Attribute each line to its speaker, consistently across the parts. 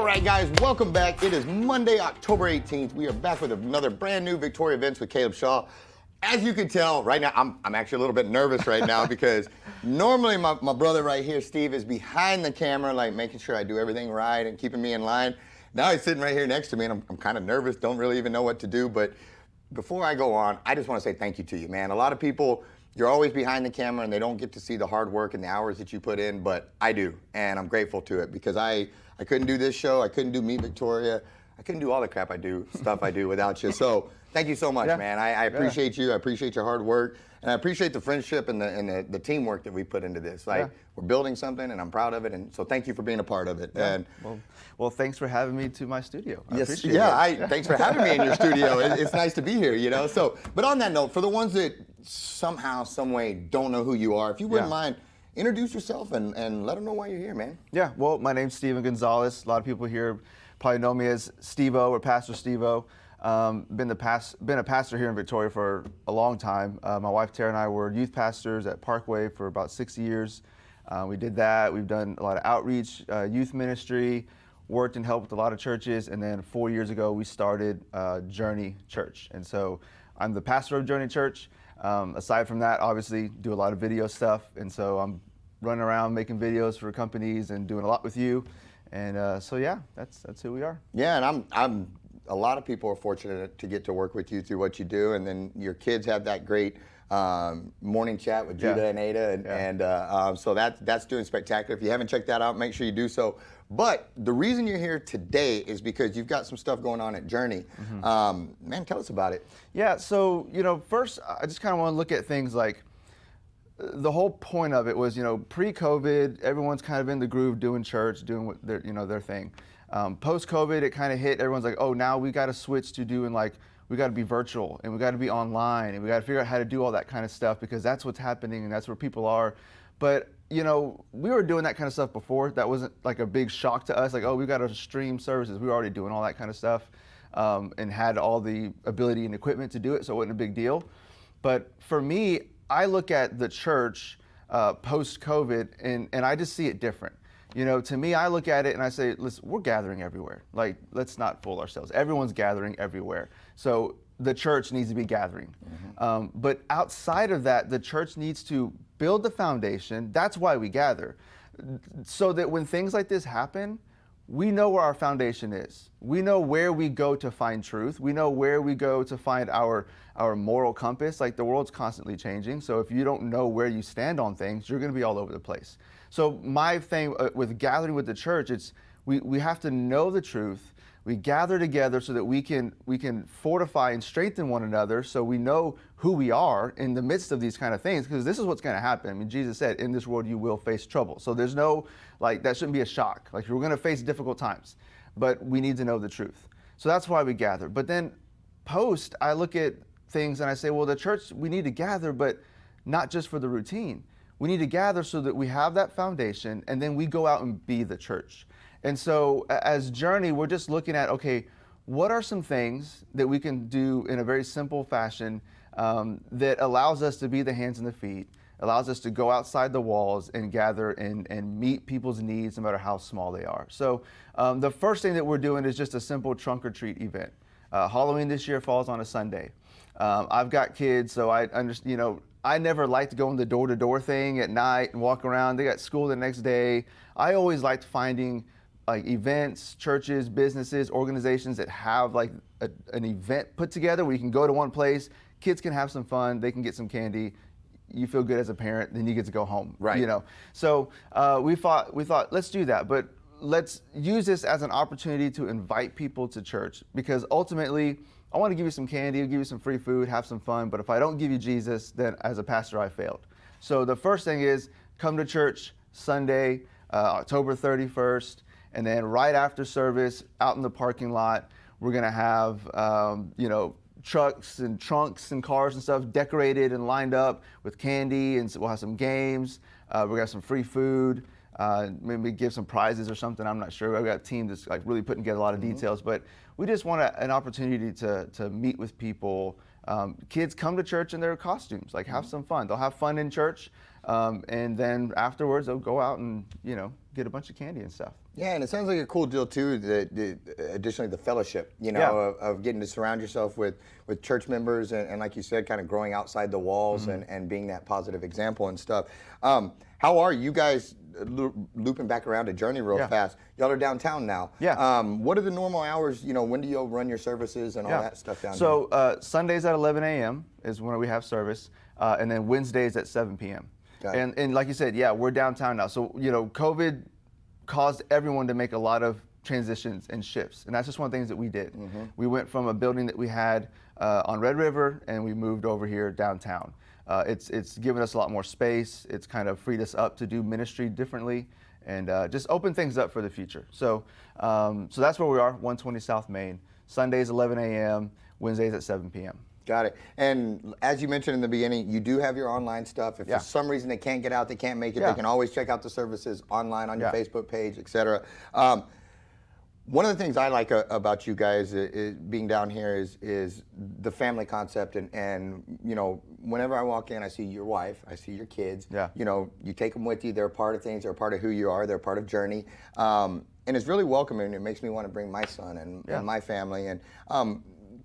Speaker 1: right, guys, welcome back. It is Monday, October 18th. We are back with another brand new Victoria Events with Caleb Shaw. As you can tell, right now, I'm actually a little bit nervous right now because normally my brother right here, Steve, is behind the camera, like making sure I do everything right and keeping me in line. Now he's sitting right here next to me, and I'm kind of nervous, don't really even know what to do. But before I go on, I just want to say thank you to you, man. A lot of people, you're always behind the camera and they don't get to see the hard work and the hours that you put in, but I do, and I'm grateful to it because I couldn't do this show, I couldn't do Meet Victoria, I couldn't do all the crap I do, stuff I do without you. So thank you so much, man. I appreciate you, I appreciate your hard work, and I appreciate the friendship and the teamwork that we put into this. Like, we're building something and I'm proud of it, and so thank you for being a part of it. And
Speaker 2: well, thanks for having me to my studio.
Speaker 1: Thanks for having me in your studio. It's nice to be here, you know. So, but on that note, for the ones that somehow, some way don't know who you are, if you wouldn't mind, introduce yourself and let them know why you're here, man.
Speaker 2: Yeah, well, my name's Steveo Gonzales. A lot of people here probably know me as Steveo or Pastor Steveo. Been a pastor here in Victoria for a long time. My wife Tara and I were youth pastors at Parkway for about 6 years. We did that. We've done a lot of outreach, youth ministry, worked and helped with a lot of churches, and then 4 years ago we started Journey Church. And so I'm the pastor of Journey Church. Aside from that, obviously do a lot of video stuff, and so I'm running around making videos for companies and doing a lot with you. And so yeah, that's who we are.
Speaker 1: Yeah, and I'm a lot of people are fortunate to get to work with you through what you do, and then your kids have that great morning chat with Judah and Ada, and so that's doing spectacular. If you haven't checked that out, make sure you do so. But the reason you're here today is because you've got some stuff going on at Journey. Man, tell us about it.
Speaker 2: Yeah, so, you know, first I just kind of want to look at things like the whole point of it was, you know, pre-COVID, everyone's kind of in the groove doing church, doing what their thing. Post-COVID, it kind of hit, everyone's like, oh, now we got to switch to doing we got to be virtual and we got to be online and we got to figure out how to do all that kind of stuff because that's what's happening and that's where people are. But, you know, we were doing that kind of stuff before. That wasn't like a big shock to us. Like, oh, we got to stream services. We were already doing all that kind of stuff and had all the ability and equipment to do it, so it wasn't a big deal. But for me, I look at the church post-COVID and I just see it different. You know, to me, I look at it and I say, listen, we're gathering everywhere. Like, let's not fool ourselves. Everyone's gathering everywhere. So the church needs to be gathering. But outside of that, the church needs to build the foundation. That's why we gather. So that when things like this happen, we know where our foundation is. We know where we go to find truth. We know where we go to find our moral compass. Like, the world's constantly changing. So if you don't know where you stand on things, you're going to be all over the place. So my thing with gathering with the church, it's we have to know the truth. We gather together so that we can fortify and strengthen one another so we know who we are in the midst of these kind of things, because this is what's going to happen. I mean, Jesus said, in this world you will face trouble. So there's no, that shouldn't be a shock. Like, we're going to face difficult times, but we need to know the truth. So that's why we gather. But then post, I look at things and I say, well, the church, we need to gather, but not just for the routine. We need to gather so that we have that foundation, and then we go out and be the church. And so as Journey, we're just looking at, okay, what are some things that we can do in a very simple fashion that allows us to be the hands and the feet, allows us to go outside the walls and gather and meet people's needs no matter how small they are. So the first thing that we're doing is just a simple trunk or treat event. Halloween this year falls on a Sunday. I've got kids, so I understand, you know, I never liked going the door-to-door thing at night and walk around. They got school the next day. I always liked finding events, churches, businesses, organizations that have an event put together where you can go to one place, kids can have some fun, they can get some candy, you feel good as a parent, then you get to go home.
Speaker 1: Right.
Speaker 2: You know. So we thought let's do that, but let's use this as an opportunity to invite people to church, because ultimately I want to give you some candy, give you some free food, have some fun, but if I don't give you Jesus, then as a pastor I failed. So the first thing is come to church Sunday, October 31st, and then right after service, out in the parking lot, we're going to have, trucks and trunks and cars and stuff decorated and lined up with candy, and so we'll have some games. We're going to have some free food, maybe give some prizes or something. I'm not sure. I've got a team that's really putting together a lot of details, but we just want an opportunity to meet with people. Kids come to church in their costumes, have some fun. They'll have fun in church, and then afterwards they'll go out and get a bunch of candy and stuff.
Speaker 1: Yeah, and it sounds like a cool deal too. Additionally, the fellowship, of getting to surround yourself with church members, and like you said, kind of growing outside the walls and being that positive example and stuff. How are you guys looping back around to Journey real fast? Y'all are downtown now.
Speaker 2: Yeah.
Speaker 1: What are the normal hours? When do you run your services and all that stuff down here?
Speaker 2: So Sundays at 11 a.m. is when we have service, and then Wednesdays at 7 p.m. And like you said, we're downtown now. So COVID caused everyone to make a lot of transitions and shifts. And that's just one of the things that we did. We went from a building that we had on Red River, and we moved over here downtown. It's given us a lot more space. It's kind of freed us up to do ministry differently and just open things up for the future. So that's where we are, 120 South Main. Sundays 11 a.m., Wednesdays at 7 p.m.
Speaker 1: Got it. And as you mentioned in the beginning, you do have your online stuff. If for some reason they can't get out, they can't make it, they can always check out the services online on your Facebook page, etc. One of the things I like about you guys is being down here is the family concept. And whenever I walk in, I see your wife, I see your kids.
Speaker 2: Yeah.
Speaker 1: You take them with you. They're a part of things. They're a part of who you are. They're a part of Journey. And it's really welcoming. It makes me want to bring my son and my family. And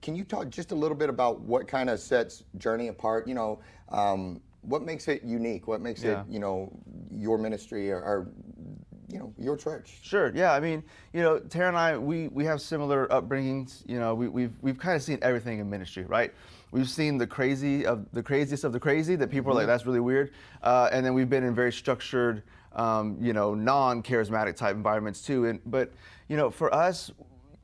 Speaker 1: can you talk just a little bit about what kind of sets Journey apart? What makes it unique? What makes it, your ministry or your church?
Speaker 2: Sure. Yeah. I mean, Tara and I, we have similar upbringings. We've kind of seen everything in ministry, right? We've seen the craziest of the crazy that people are like, that's really weird. And then we've been in very structured, non-charismatic type environments too. But for us,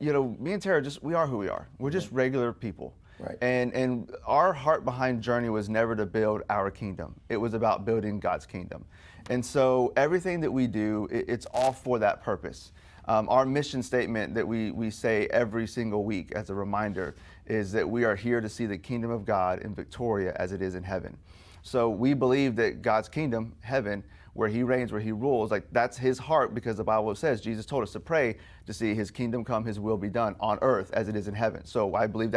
Speaker 2: me and Tara, we are who we are. We're just regular people.
Speaker 1: Right.
Speaker 2: And our heart behind Journey was never to build our kingdom. It was about building God's kingdom. And so everything that we do, it's all for that purpose. Our mission statement that we say every single week as a reminder is that we are here to see the kingdom of God in Victoria as it is in heaven. So we believe that God's kingdom, heaven, where he reigns, where he rules, like that's his heart, because the Bible says, Jesus told us to pray to see his kingdom come, his will be done on earth as it is in heaven. So I believe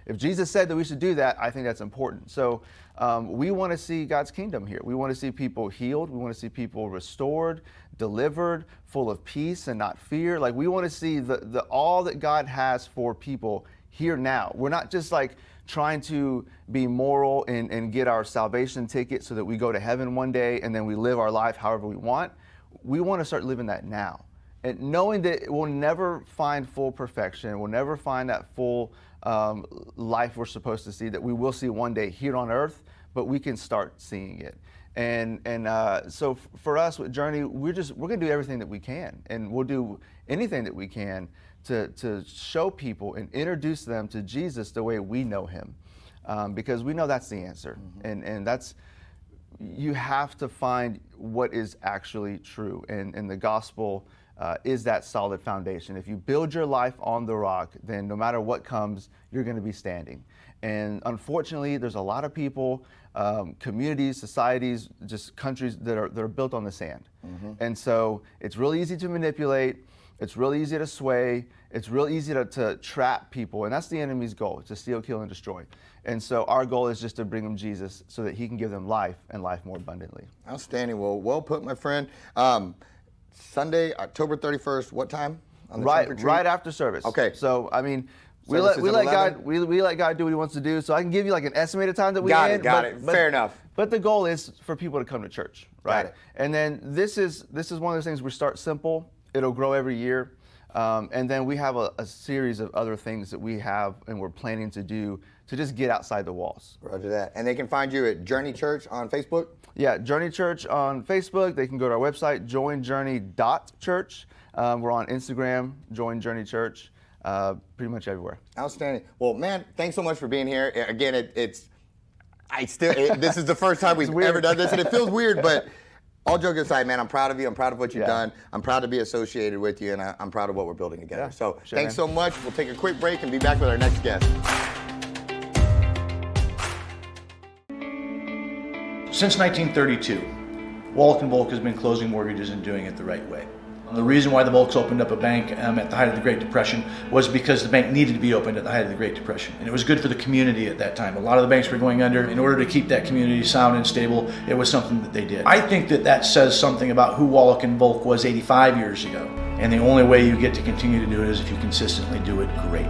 Speaker 2: if Jesus said that we should do that, I think that's important. So we want to see God's kingdom here. We want to see people healed. We want to see people restored, delivered, full of peace and not fear. Like we want to see the all that God has for people here now. We're not just like trying to be moral and get our salvation ticket so that we go to heaven one day and then we live our life however we want. We want to start living that now. And knowing that we'll never find full perfection, we'll never find that full life we're supposed to see, that we will see one day here on earth, but we can start seeing it. And so for us with Journey, we're going to do everything that we can, and we'll do anything that we can to show people and introduce them to Jesus the way we know him, because we know that's the answer. And that's, you have to find what is actually true, and the gospel is that solid foundation. If you build your life on the rock, then no matter what comes, you're going to be standing. And unfortunately, there's a lot of people, communities, societies, just countries that are built on the sand. And so it's really easy to manipulate. It's really easy to sway. It's real easy to trap people. And that's the enemy's goal, to steal, kill, and destroy. And so our goal is just to bring them Jesus so that he can give them life and life more abundantly.
Speaker 1: Outstanding. Well put, my friend. Sunday, October 31st, what time?
Speaker 2: Right after service.
Speaker 1: Okay.
Speaker 2: So, I mean, we let God do what he wants to do. So I can give you like an estimated time that we end.
Speaker 1: Got it. Fair enough.
Speaker 2: But the goal is for people to come to church, right?
Speaker 1: Got it.
Speaker 2: And then this is one of those things we start simple. It'll grow every year. And then we have a series of other things that we have and we're planning to do to just get outside the walls.
Speaker 1: Roger that. And they can find you at Journey Church on Facebook?
Speaker 2: Yeah, Journey Church on Facebook. They can go to our website, joinjourney.church. We're on Instagram, Join Journey Church, pretty much everywhere.
Speaker 1: Outstanding. Well, man, thanks so much for being here. Again, this is the first time we've ever done this, and it feels weird, but all joking aside, man, I'm proud of you. I'm proud of what you've done. I'm proud to be associated with you, and I'm proud of what we're building together.
Speaker 2: Yeah,
Speaker 1: so
Speaker 2: sure,
Speaker 1: thanks so much. We'll take a quick break and be back with our next guest.
Speaker 3: Since 1932, Wallach & Volk has been closing mortgages and doing it the right way. The reason why the Volks opened up a bank at the height of the Great Depression was because the bank needed to be opened at the height of the Great Depression. And it was good for the community at that time. A lot of the banks were going under. In order to keep that community sound and stable, it was something that they did. I think that says something about who Wallach & Volk was 85 years ago. And the only way you get to continue to do it is if you consistently do it great.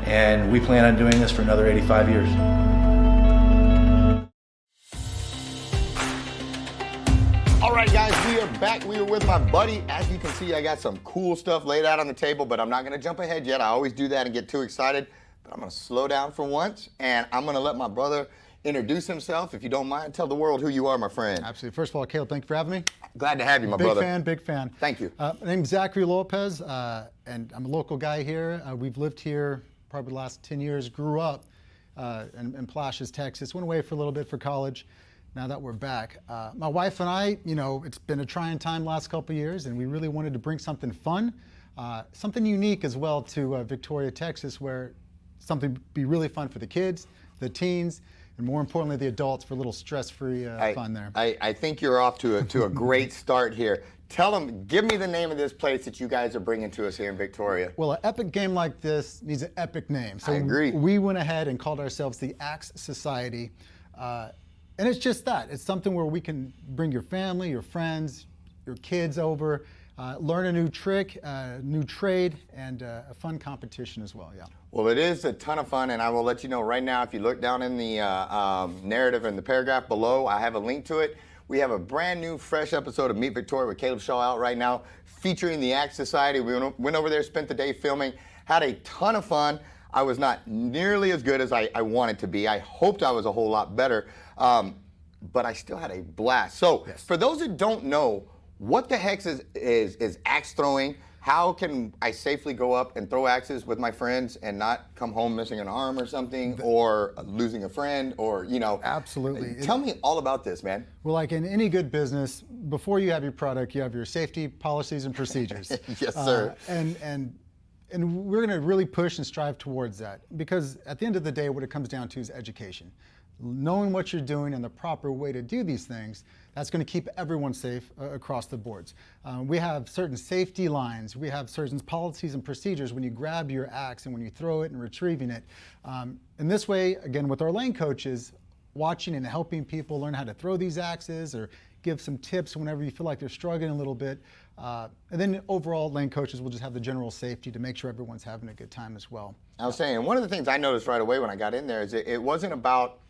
Speaker 3: And we plan on doing this for another 85 years.
Speaker 1: All right, guys, we are back. We are with my buddy. As you can see, I got some cool stuff laid out on the table, but I'm not going to jump ahead yet. I always do that and get too excited, but I'm going to slow down for once, and I'm going to let my brother introduce himself. If you don't mind, tell the world who you are, my friend.
Speaker 4: Absolutely. First of all, Caleb, thank you for having me.
Speaker 1: Glad to have you, my brother.
Speaker 4: Big fan.
Speaker 1: Thank you.
Speaker 4: My name's Zachary Lopez, and I'm a local guy here. We've lived here probably the last 10 years, grew up in Palacios, Texas, went away for a little bit for college. Now that we're back, my wife and I, it's been a trying time the last couple of years, and we really wanted to bring something fun, something unique as well to Victoria, Texas, where something be really fun for the kids, the teens, and more importantly, the adults for a little stress-free fun there.
Speaker 1: I think you're off to a great start here. Tell them, give me the name of this place that you guys are bringing to us here in Victoria.
Speaker 4: Well, an epic game like this needs an epic name. So
Speaker 1: I agree.
Speaker 4: We went ahead and called ourselves the Axe Society. And it's just that. It's something where we can bring your family, your friends, your kids over, learn a new trick, new trade, and a fun competition as well, yeah.
Speaker 1: Well, it is a ton of fun, and I will let you know right now, if you look down in the narrative in the paragraph below, I have a link to it. We have a brand new, fresh episode of Meet Victoria with Caleb Shaw out right now, featuring the Axe Society. We went over there, spent the day filming, had a ton of fun. I was not nearly as good as I wanted to be. I hoped I was a whole lot better, but I still had a blast. So for those that don't know, what the heck is axe throwing? How can I safely go up and throw axes with my friends and not come home missing an arm or something, or losing a friend, or,
Speaker 4: Absolutely.
Speaker 1: Tell me all about this, man.
Speaker 4: Well, like in any good business, before you have your product, you have your safety policies and procedures.
Speaker 1: Yes, sir.
Speaker 4: And we're going to really push and strive towards that, because at the end of the day, what it comes down to is education. Knowing what you're doing and the proper way to do these things, that's going to keep everyone safe across the boards. We have certain safety lines. We have certain policies and procedures when you grab your axe and when you throw it and retrieving it. In this way, again, with our lane coaches, watching and helping people learn how to throw these axes, or give some tips whenever you feel like they're struggling a little bit. And then overall, lane coaches will just have the general safety to make sure everyone's having a good time as well.
Speaker 1: I was saying, one of the things I noticed right away when I got in there is it wasn't about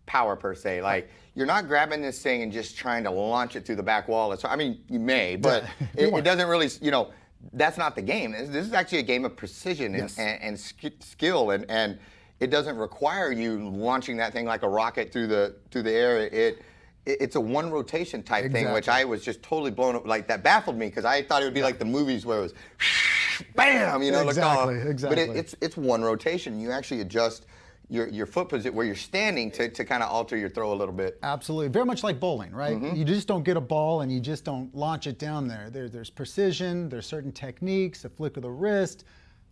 Speaker 1: power per se. Like, you're not grabbing this thing and just trying to launch it through the back wall. I mean, you may, but it doesn't really, that's not the game. This is actually a game of precision and skill, and it doesn't require you launching that thing like a rocket through the air. It's a one rotation type thing, which I was just totally blown up. Like, that baffled me, because I thought it would be like the movies where it was bam,
Speaker 4: Exactly.
Speaker 1: But it's one rotation. You actually adjust your foot position where you're standing to kind of alter your throw a little bit.
Speaker 4: Absolutely. Very much like bowling, right? You just don't get a ball and you just don't launch it down there. There's precision, there's certain techniques, a flick of the wrist,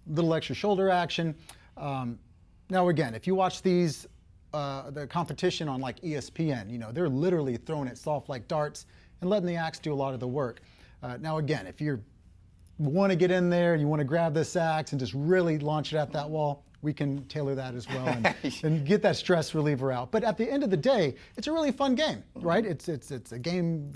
Speaker 4: little extra shoulder action. Now again, if you watch these, the competition on like ESPN, they're literally throwing it soft like darts and letting the axe do a lot of the work. Now again, if you want to get in there, you want to grab this axe and just really launch it at that wall, we can tailor that as well and get that stress reliever out. But at the end of the day, it's a really fun game, right? It's a game,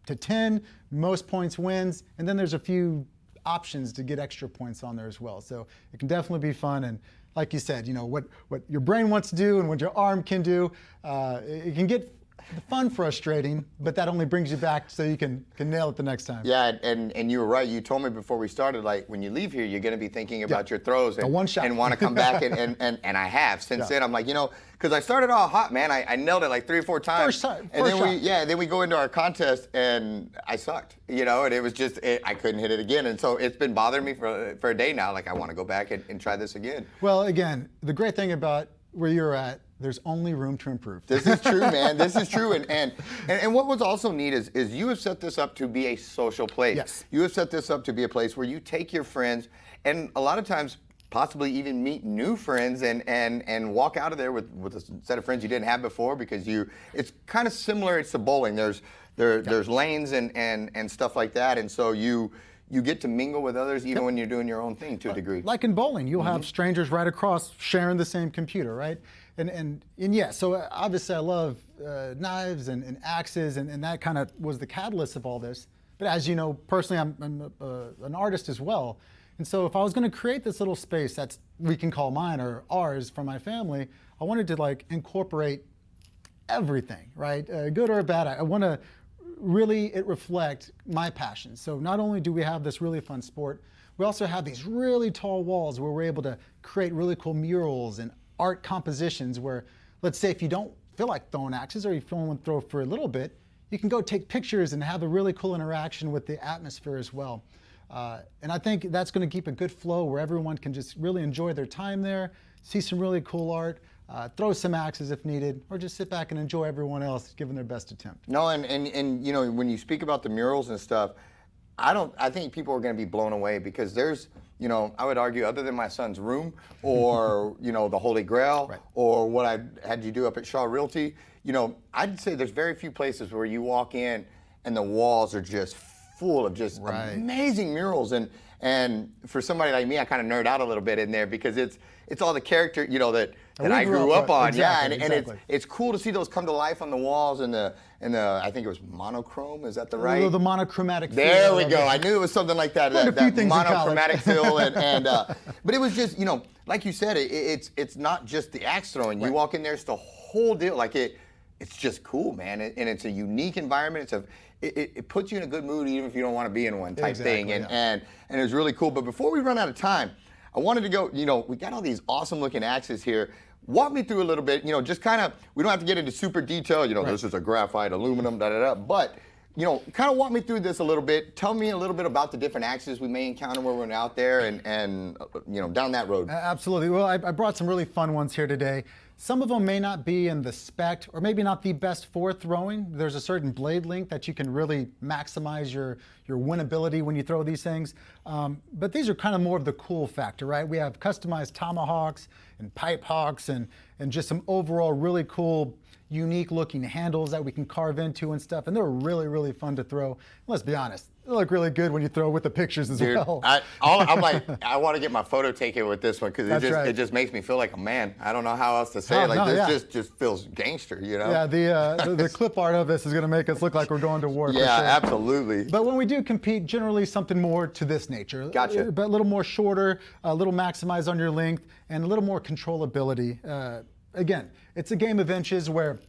Speaker 4: to 10, most points wins, and then there's a few options to get extra points on there as well. So it can definitely be fun, and like you said, what your brain wants to do and what your arm can do, it can get fun frustrating, but that only brings you back so you can nail it the next time.
Speaker 1: Yeah, and you were right. You told me before we started, like, when you leave here, you're going to be thinking about your throws and
Speaker 4: one shot.
Speaker 1: And want to come back, and I have since then. I'm like, because I started all hot, man. I nailed it like 3 or 4 times.
Speaker 4: First time.
Speaker 1: And then we go into our contest, and I sucked, and it was just, I couldn't hit it again. And so it's been bothering me for a day now. Like, I want to go back and try this again.
Speaker 4: Well, again, the great thing about where you're at, there's only room to improve.
Speaker 1: This is true, man. This is true. And what was also neat is you have set this up to be a social place.
Speaker 4: Yes.
Speaker 1: You have set this up to be a place where you take your friends, and a lot of times possibly even meet new friends and walk out of there with a set of friends you didn't have before, because it's kind of similar. It's to bowling. There's lanes and stuff like that, and so you get to mingle with others even when you're doing your own thing to a degree.
Speaker 4: Like in bowling, you'll have strangers right across sharing the same computer, right? And yeah, so obviously I love knives and axes, and that kind of was the catalyst of all this. But as you know, personally, I'm an artist as well. And so if I was going to create this little space that's we can call mine or ours for my family, I wanted to like incorporate everything, right? Good or bad. I want to really reflect my passion. So not only do we have this really fun sport, we also have these really tall walls where we're able to create really cool murals and art compositions where, let's say if you don't feel like throwing axes or you only want to throw for a little bit, you can go take pictures and have a really cool interaction with the atmosphere as well. And I think that's going to keep a good flow where everyone can just really enjoy their time there, see some really cool art, throw some axes if needed, or just sit back and enjoy everyone else giving their best attempt.
Speaker 1: No, and you know, when you speak about the murals and stuff, I think people are going to be blown away because there's, you know, I would argue other than my son's room or, you know, the Holy Grail
Speaker 4: Right.
Speaker 1: or what I had you do up at Shaw Realty, you know, I'd say there's very few places where you walk in and the walls are just full of just
Speaker 4: Right.
Speaker 1: amazing murals. And for somebody like me, I kind of nerd out a little bit in there because it's all the character, you know, that I grew up on.
Speaker 4: Exactly,
Speaker 1: yeah, and
Speaker 4: exactly.
Speaker 1: it's cool to see those come to life on the walls and the I think it was monochrome, is that the right?
Speaker 4: The monochromatic
Speaker 1: There
Speaker 4: feel
Speaker 1: we
Speaker 4: of
Speaker 1: go.
Speaker 4: it.
Speaker 1: I knew it was something like that.
Speaker 4: Learned a few
Speaker 1: that
Speaker 4: things in college.
Speaker 1: monochromatic feel, but it was just, you know, like you said, it's not just the axe throwing. You
Speaker 4: Right.
Speaker 1: walk in there, it's the whole deal. Like it's just cool, man, and it's a unique environment. It puts you in a good mood even if you don't want to be in one type thing,
Speaker 4: Exactly,
Speaker 1: and it was really cool. But before we run out of time, I wanted to go. You know, we got all these awesome looking axes here. Walk me through a little bit. You know, just kind of. We don't have to get into super detail. You know, this is a graphite, aluminum, da da da. But you know, kind of walk me through this a little bit. Tell me a little bit about the different axes we may encounter when we're out there, and you know, down that road.
Speaker 4: Absolutely. Well, I brought some really fun ones here today. Some of them may not be in the spec or maybe not the best for throwing. There's a certain blade length that you can really maximize your winnability when you throw these things. But these are kind of more of the cool factor, right? We have customized tomahawks and pipe hawks and just some overall really cool, unique looking handles that we can carve into and stuff. And they're really, really fun to throw. Let's be honest, they look really good when you throw with the pictures as
Speaker 1: Dude,
Speaker 4: well.
Speaker 1: I'm like, I want to get my photo taken with this one because
Speaker 4: That's right.
Speaker 1: it just makes me feel like a man. I don't know how else to say it.
Speaker 4: Oh,
Speaker 1: Like
Speaker 4: no,
Speaker 1: this
Speaker 4: yeah.
Speaker 1: just feels gangster, you know?
Speaker 4: Yeah, the clip art of this is going to make us look like we're going to war.
Speaker 1: Yeah,
Speaker 4: for sure.
Speaker 1: absolutely.
Speaker 4: But when we do compete, generally something more to this nature.
Speaker 1: Gotcha.
Speaker 4: But a little more shorter, a little maximized on your length, and a little more controllability. Again, it's a game of inches where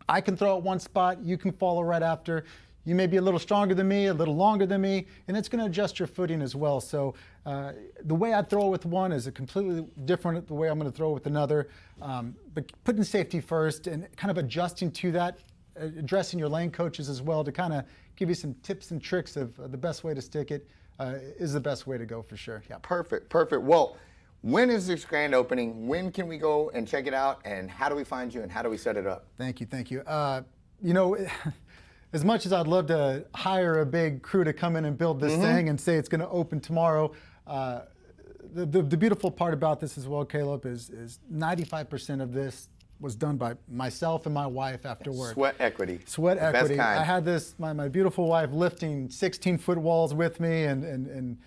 Speaker 4: I can throw at one spot, you can follow right after. You may be a little stronger than me, a little longer than me, and it's going to adjust your footing as well. So the way I throw with one is a completely different the way I'm going to throw with another. But putting safety first and kind of adjusting to that, addressing your lane coaches as well to kind of give you some tips and tricks of the best way to stick it is the best way to go for sure. Yeah.
Speaker 1: Perfect. Well, when is this grand opening? When can we go and check it out? And how do we find you? And how do we set it up?
Speaker 4: Thank you. You know, as much as I'd love to hire a big crew to come in and build this thing and say it's going to open tomorrow, the beautiful part about this as well, Caleb, is 95% of this was done by myself and my wife afterward.
Speaker 1: Sweat equity.
Speaker 4: Sweat
Speaker 1: The best
Speaker 4: equity.
Speaker 1: kind.
Speaker 4: I had this, my beautiful wife lifting 16-foot walls with me and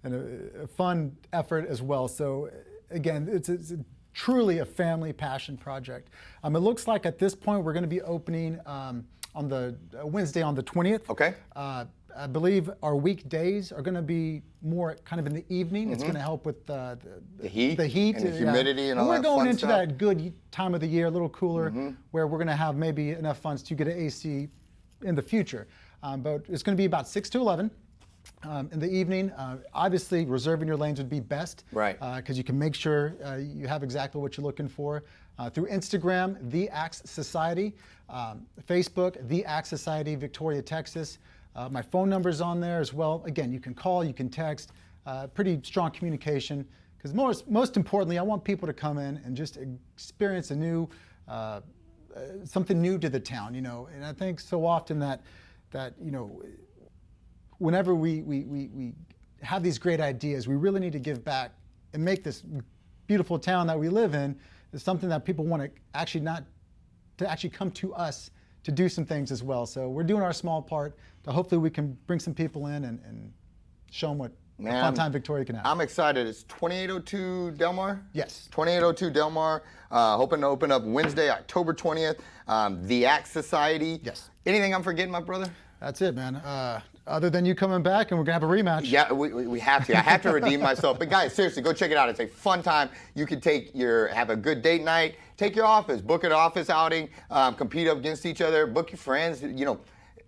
Speaker 4: a fun effort as well. So again, it's truly a family passion project. It looks like at this point we're going to be opening on the Wednesday on the 20th.
Speaker 1: Okay.
Speaker 4: I believe our weekdays are going to be more kind of in the evening. It's going to help with the
Speaker 1: heat
Speaker 4: and
Speaker 1: the humidity and all
Speaker 4: we're
Speaker 1: that
Speaker 4: going
Speaker 1: fun
Speaker 4: into
Speaker 1: stuff.
Speaker 4: that good time of the year, a little cooler, where we're going to have maybe enough funds to get an AC in the future. But it's going to be about 6 to 11. In the evening, obviously reserving your lanes would be best,
Speaker 1: Right.
Speaker 4: Because you can make sure you have exactly what you're looking for. Through Instagram, The Axe Society, Facebook, The Axe Society, Victoria, Texas. My phone number's on there as well. Again, you can call, you can text, pretty strong communication. Because most importantly, I want people to come in and just experience a new, something new to the town, you know. And I think so often that you know, whenever we have these great ideas, we really need to give back and make this beautiful town that we live in is something that people want to actually come to us to do some things as well. So we're doing our small part to hopefully we can bring some people in and show them what a fun time Victoria can have.
Speaker 1: I'm excited. It's 2802 Delmar?
Speaker 4: Yes.
Speaker 1: 2802 Delmar. Hoping to open up Wednesday, October 20th. The Axe Society.
Speaker 4: Yes.
Speaker 1: Anything I'm forgetting, my brother?
Speaker 4: That's it, man. Other than you coming back and we're gonna have a rematch.
Speaker 1: Yeah, we have to. I have to redeem myself. But guys, seriously, go check it out. It's a fun time. You can have a good date night. Take your office, book an office outing, compete up against each other, book your friends.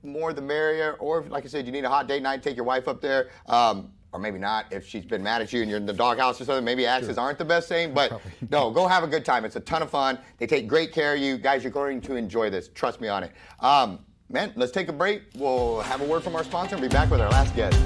Speaker 1: More the merrier. Or like I said, you need a hot date night, take your wife up there. Or maybe not, if she's been mad at you and you're in the doghouse or something, maybe axes aren't the best thing, but no, go have a good time. It's a ton of fun. They take great care of you. Guys, you're going to enjoy this. Trust me on it. Man, let's take a break. We'll have a word from our sponsor and be back with our last guest.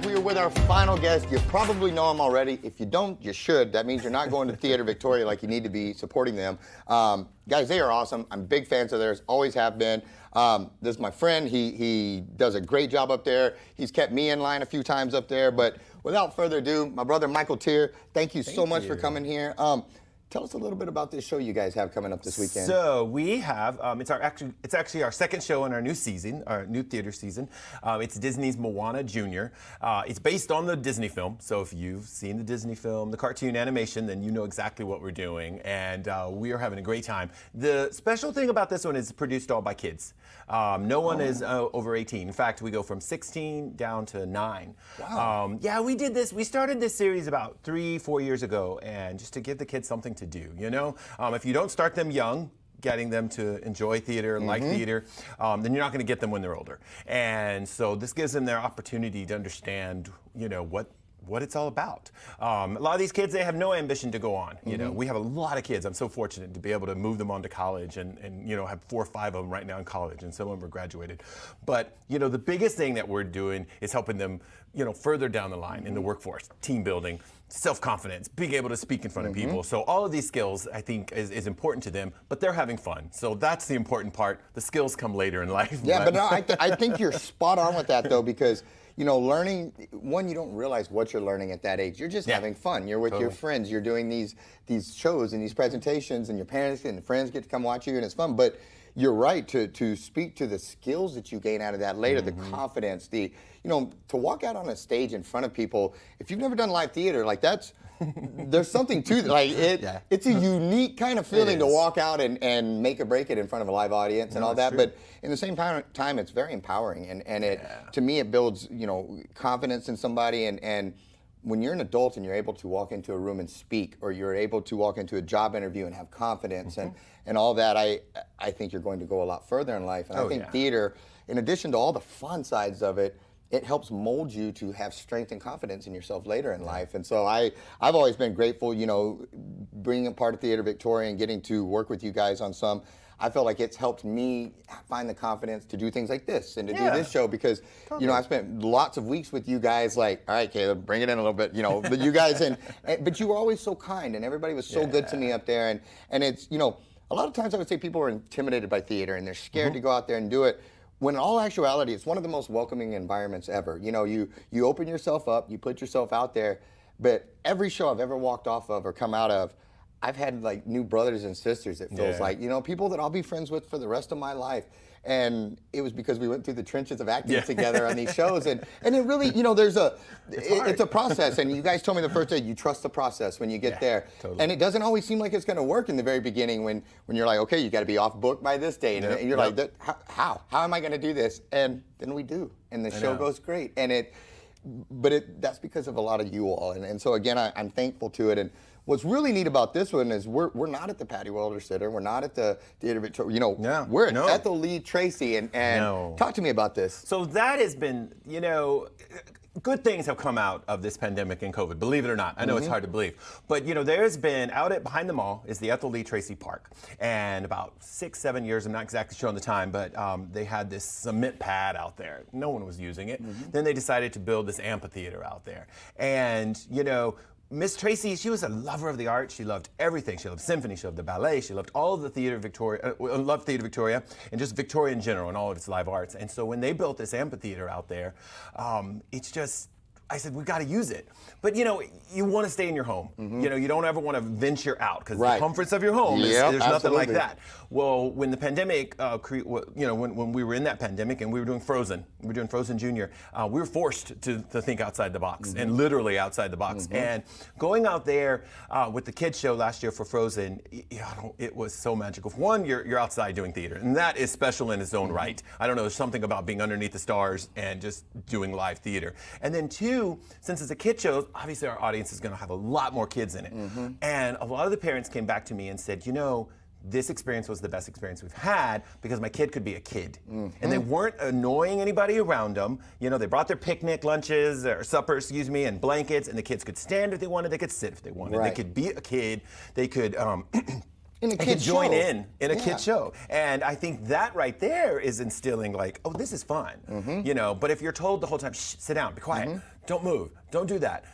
Speaker 1: We are with our final guest. You probably know him already. If you don't, you should. That means you're not going to Theater Victoria like you need to be supporting them. Guys, they are awesome. I'm big fans of theirs, always have been. This is my friend. He does a great job up there. He's kept me in line a few times up there. But without further ado, my brother Michael Teer, thank you so much for coming here. Tell us a little bit about this show you guys have coming up this weekend.
Speaker 5: So we have, it's actually our second show in our new season, our new theater season. It's Disney's Moana JR. It's based on the Disney film. So if you've seen the Disney film, the cartoon animation, then you know exactly what we're doing. And we are having a great time. The special thing about this one is it's produced all by kids. No one is over 18. In fact, we go from 16 down to 9.
Speaker 1: Wow.
Speaker 5: Yeah, we did this. We started this series about 3-4 years ago, and just to give the kids something to do, if you don't start them young, getting them to enjoy theater and like theater, then you're not going to get them when they're older. And so this gives them their opportunity to understand, what it's all about. A lot of these kids, they have no ambition to go on. We have a lot of kids. I'm so fortunate to be able to move them on to college and have 4 or 5 of them right now in college, and some of them are graduated. But, the biggest thing that we're doing is helping them, further down the line in the workforce, team building, self-confidence, being able to speak in front of people. So all of these skills, I think, is important to them, but they're having fun. So that's the important part. The skills come later in life.
Speaker 1: Yeah, but no, I think you're spot on with that, though, because learning, you don't realize what you're learning at that age. You're just having fun. You're with your friends. You're doing these shows and these presentations, and your parents and friends get to come watch you, and it's fun. But you're right to speak to the skills that you gain out of that later, the confidence, to walk out on a stage in front of people. If you've never done live theater, like there's something to that. It's a unique kind of feeling to walk out and make or break it in front of a live audience and all that. True. But in the same time, it's very empowering, and to me, it builds confidence in somebody. And when you're an adult and you're able to walk into a room and speak, or you're able to walk into a job interview and have confidence and all that, I think you're going to go a lot further in life. And I think theater, in addition to all the fun sides of it, it helps mold you to have strength and confidence in yourself later in life. And so I've always been grateful, being a part of Theater Victoria and getting to work with you guys on some. I felt like it's helped me find the confidence to do things like this and to do this show because, I spent lots of weeks with you guys like, all right, Caleb, bring it in a little bit, but you guys, but you were always so kind and everybody was so good to me up there. And it's, a lot of times I would say people are intimidated by theater and they're scared to go out there and do it. When in all actuality, it's one of the most welcoming environments ever. You open yourself up, you put yourself out there, but every show I've ever walked off of or come out of, I've had like new brothers and sisters, it feels like, people that I'll be friends with for the rest of my life. And it was because we went through the trenches of acting together on these shows. And it really, it's a process. And you guys told me the first day, you trust the process when you get there. Totally. And it doesn't always seem like it's going to work in the very beginning when you're like, okay, you got to be off book by this date. And you're like, how am I going to do this? And then we do. And the show goes great. And that's because of a lot of you all. And so again, I'm thankful to it. And what's really neat about this one is we're not at the Patty Welder Sitter. We're not at the Theater Victoria. We're at Ethel Lee Tracy. And talk to me about this.
Speaker 5: So that has been, good things have come out of this pandemic and COVID, believe it or not. I know it's hard to believe. But, there's been, behind the mall is the Ethel Lee Tracy Park. And about 6-7 years, I'm not exactly sure on the time, but they had this cement pad out there. No one was using it. Then they decided to build this amphitheater out there. And, Miss Tracy, she was a lover of the arts. She loved everything. She loved symphony. She loved the ballet. She loved all of the Theater Victoria. Loved Theater Victoria and just Victoria in general and all of its live arts. And so when they built this amphitheater out there, it's just. I said, we've got to use it. But you know, you want to stay in your home. You know, you don't ever want to venture out because the comforts of your home, there's nothing like that. Well, when the pandemic, you know, when we were in that pandemic and we were doing Frozen, Junior, we were forced to think outside the box and literally outside the box. And going out there with the kids show last year for Frozen, it was so magical. One, you're outside doing theater, and that is special in its own right. I don't know, there's something about being underneath the stars and just doing live theater. And then two, since it's a kid show, obviously our audience is going to have a lot more kids in it. And a lot of the parents came back to me and said, you know, this experience was the best experience we've had because my kid could be a kid. And they weren't annoying anybody around them. You know, they brought their picnic lunches or supper, excuse me, and blankets, and the kids could stand if they wanted, they could sit if they wanted. They could be a kid, they could
Speaker 1: in a kid's show.
Speaker 5: Join in a kid's show. And I think that right there is instilling like, oh, this is fun. You know, but if you're told the whole time, shh, sit down, be quiet, don't move, don't do that.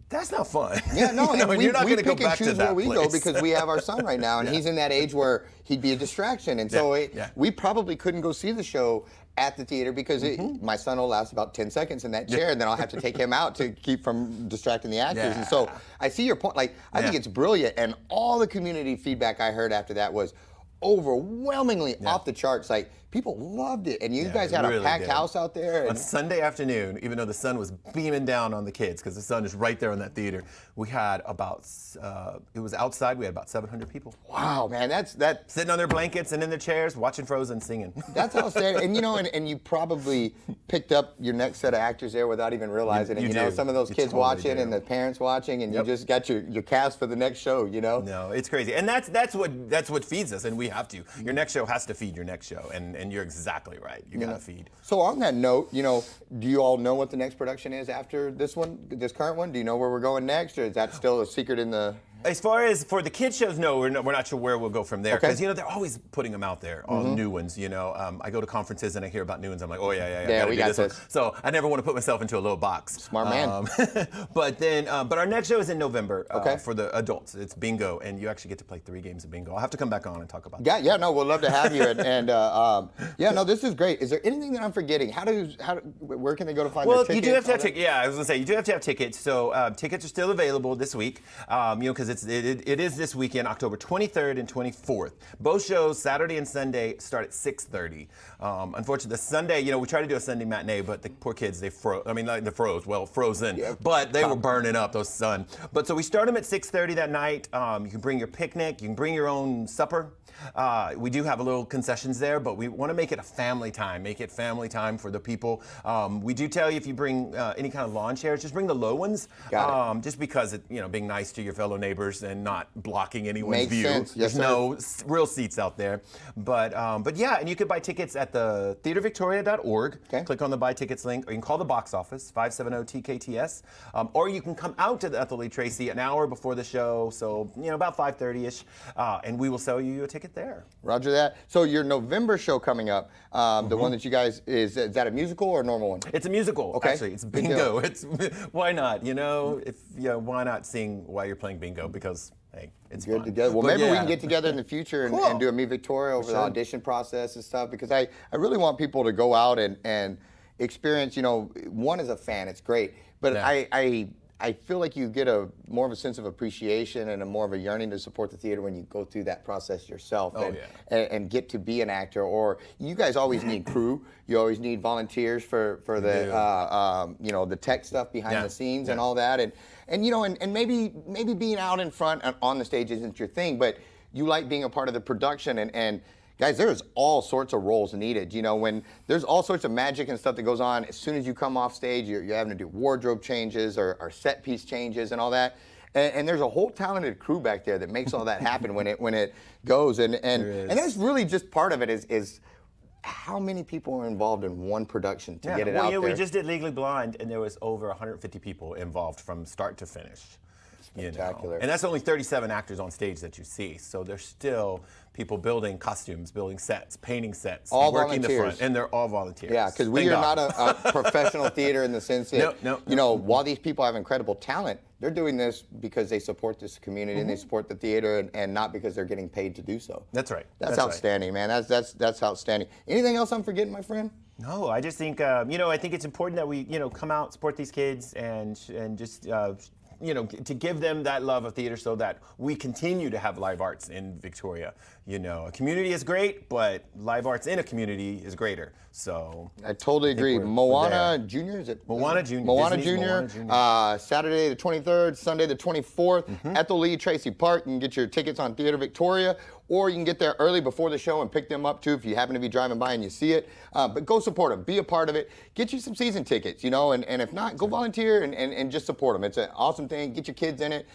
Speaker 5: That's not fun.
Speaker 1: Yeah, no,
Speaker 5: you know,
Speaker 1: and
Speaker 5: you're not
Speaker 1: we
Speaker 5: going to go
Speaker 1: pick and
Speaker 5: back to
Speaker 1: choose
Speaker 5: that
Speaker 1: where we
Speaker 5: place.
Speaker 1: go because we have our son right now, and he's in that age where he'd be a distraction. And so we probably couldn't go see the show at the theater because my son will last about 10 seconds in that chair, and then I'll have to take him out to keep from distracting the actors. And so I see your point. Like, I think it's brilliant, and all the community feedback I heard after that was overwhelmingly off the charts. Like, people loved it, and you guys had a packed house out there.
Speaker 5: On Sunday afternoon, even though the sun was beaming down on the kids, because the sun is right there in that theater, we had about, it was outside, we had about 700 people.
Speaker 1: Wow, man, that's
Speaker 5: sitting on their blankets and in their chairs, watching Frozen, singing.
Speaker 1: That's outstanding. And you know, and you probably picked up your next set of actors there without even realizing it. You know, some of those kids
Speaker 5: totally
Speaker 1: watching and the parents watching, and you just got your cast for the next show, you know?
Speaker 5: No, it's crazy. And that's what feeds us, and we have to. Your next show has to feed your next show, and you're exactly right. You gotta feed.
Speaker 1: So on that note, you know, do you all know what the next production is after this one, this current one? Do you know where we're going next, or is that still a secret in the...
Speaker 5: As far as for the kids shows, no, we're not sure where we'll go from there. Because, you know, they're always putting them out there, all new ones, you know. I go to conferences and I hear about new ones. I'm like, oh, yeah,
Speaker 1: we got
Speaker 5: this
Speaker 1: this.
Speaker 5: one. So I never want to put myself into a little box.
Speaker 1: Smart man.
Speaker 5: But our next show is in November for the adults. It's bingo, and you actually get to play 3 games of bingo. I'll have to come back on and talk about that.
Speaker 1: Yeah, no, we'll love to have you. No, this is great. Is there anything that I'm forgetting? Where can they go to find their tickets?
Speaker 5: Well, you do have to have tickets. Yeah, I was going to say, you do have to have tickets. So tickets are still available this week, you know, because it is this weekend, October 23rd and 24th. Both shows, Saturday and Sunday, start at 6:30. Unfortunately, the Sunday, you know, we tried to do a Sunday matinee, but the poor kids, they froze. I mean, they froze. Well, frozen. Yeah. But they were burning up, those sun. But so we start them at 6:30 that night. You can bring your picnic. You can bring your own supper. We do have a little concessions there, but we want to make it a family time. Make it family time for the people. We do tell you if you bring any kind of lawn chairs, just bring the low ones. Just because it, you know, being nice to your fellow neighbors and not blocking anyone's view.
Speaker 1: Sense. Yes,
Speaker 5: There's no real seats out there. But yeah, and you could buy tickets at the theatervictoria.org. Click on the buy tickets link, or you can call the box office 570-TKTS, or you can come out to the Ethel Tracy an hour before the show, so you know, about 5:30ish, and we will sell you a ticket there.
Speaker 1: Roger that. So your November show coming up, the one that you guys is that a musical or a normal one?
Speaker 5: It's a musical. Actually, it's bingo. It's why not? You know, why not sing while you're playing bingo? Because hey, it's
Speaker 1: good
Speaker 5: fun.
Speaker 1: together. Well, maybe we can get together in the future and do a Meet Victoria over the audition process and stuff, because I really want people to go out and experience, you know, one as a fan, it's great, but I feel like you get more of a sense of appreciation and more of a yearning to support the theater when you go through that process yourself and get to be an actor. Or you guys always need crew. You always need volunteers for the you know, the tech stuff behind the scenes and all that. And you know, and maybe being out in front on the stage isn't your thing, but you like being a part of the production and guys, there's all sorts of roles needed. You know, when there's all sorts of magic and stuff that goes on, as soon as you come off stage, you're having to do wardrobe changes or set piece changes and all that. And there's a whole talented crew back there that makes all that happen when it goes. And that's really just part of it is how many people are involved in one production to get it out there.
Speaker 5: We just did Legally Blonde, and there was over 150 people involved from start to finish. You know?
Speaker 1: Spectacular.
Speaker 5: And that's only 37 actors on stage that you see. So there's still people building costumes, building sets, painting sets,
Speaker 1: All
Speaker 5: working the
Speaker 1: volunteers.
Speaker 5: front, and they're all volunteers.
Speaker 1: Yeah, because we
Speaker 5: Thank
Speaker 1: are
Speaker 5: God.
Speaker 1: not a professional theater in the sense that,
Speaker 5: No.
Speaker 1: you know, while these people have incredible talent, they're doing this because they support this community and they support the theater and not because they're getting paid to do so.
Speaker 5: That's right.
Speaker 1: That's
Speaker 5: right.
Speaker 1: outstanding, man. That's outstanding. Anything else I'm forgetting, my friend?
Speaker 5: No, I just think I think it's important that we come out, support these kids, and just to give them that love of theater so that we continue to have live arts in Victoria. A community is great, but live arts in a community is greater. So
Speaker 1: I totally agree.
Speaker 5: we're
Speaker 1: Moana
Speaker 5: there.
Speaker 1: Jr. Is it?
Speaker 5: Moana Jr.
Speaker 1: Moana
Speaker 5: Disney's
Speaker 1: Jr.
Speaker 5: Moana Jr.
Speaker 1: Saturday the 23rd, Sunday the 24th. Ethel Lee, Tracy Park. You can get your tickets on Theater Victoria, or you can get there early before the show and pick them up too if you happen to be driving by and you see it. But go support them. Be a part of it. Get you some season tickets, and if not, go volunteer and just support them. It's an awesome thing. Get your kids in it.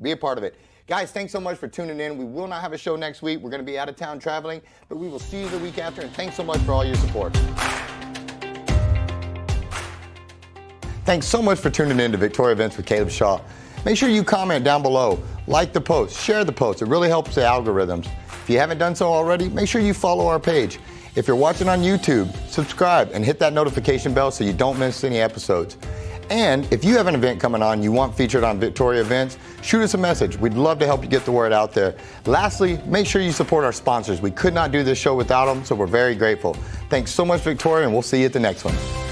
Speaker 1: Be a part of it. Guys, thanks so much for tuning in. We will not have a show next week. We're going to be out of town traveling, but we will see you the week after, and thanks so much for all your support. Thanks so much for tuning in to Victoria Events with Caleb Shaw. Make sure you comment down below, like the post, share the post. It really helps the algorithms. If you haven't done so already, make sure you follow our page. If you're watching on YouTube, subscribe and hit that notification bell so you don't miss any episodes. And if you have an event coming on you want featured on Victoria Events, shoot us a message. We'd love to help you get the word out there. Lastly, make sure you support our sponsors. We could not do this show without them, so we're very grateful. Thanks so much, Victoria, and we'll see you at the next one.